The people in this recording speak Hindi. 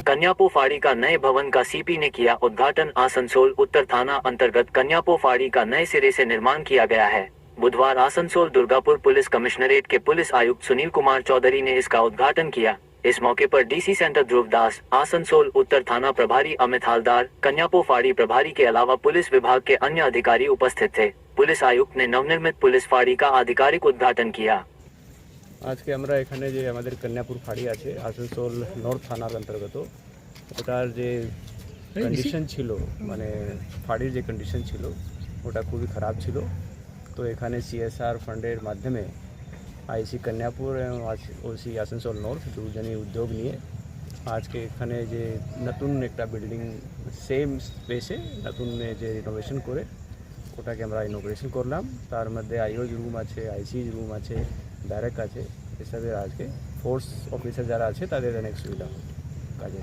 कन्यापो फाड़ी का नए भवन का सीपी ने किया उद्घाटन। आसनसोल उत्तर थाना अंतर्गत कन्यापो फाड़ी का नए सिरे से निर्माण किया गया है। बुधवार आसनसोल दुर्गापुर पुलिस कमिश्नरेट के पुलिस आयुक्त सुनील कुमार चौधरी ने इसका उद्घाटन किया। इस मौके पर डीसी सेंटर ध्रुव दास, आसनसोल उत्तर थाना प्रभारी अमित हालदार, कन्यापो फाड़ी प्रभारी के अलावा पुलिस विभाग के अन्य अधिकारी उपस्थित थे। पुलिस आयुक्त ने नवनिर्मित पुलिस फाड़ी का आधिकारिक उद्घाटन किया। आज के আমরা এখানে যে আমাদের কন্যাপুর ফাড়ি আছে আসানসোল নর্থ থানার অন্তর্গত, ওটার যে কন্ডিশন ছিল, মানে ফাড়ির যে কন্ডিশন ছিল ওটা খুবই খারাপ ছিল। তো এখানে সিএসআর ফান্ডের মাধ্যমে আইসি কন্যাপুর এবং ওসি আসানসোল নর্থ দুজনই উদ্যোগ নিয়ে আজকে এখানে যে নতুন একটা বিল্ডিং সেম স্পেসে নতুন যে রিনোভেশন করে ওটাকে আমরা ইনোগ্রেশন করলাম। তার মধ্যে আইওজ রুম আছে, আইসিজ রুম আছে, ব্যারেক আছে, এসবের আজকে ফোর্স অফিসার যারা আছে তাদের অনেক সুবিধা কাজে।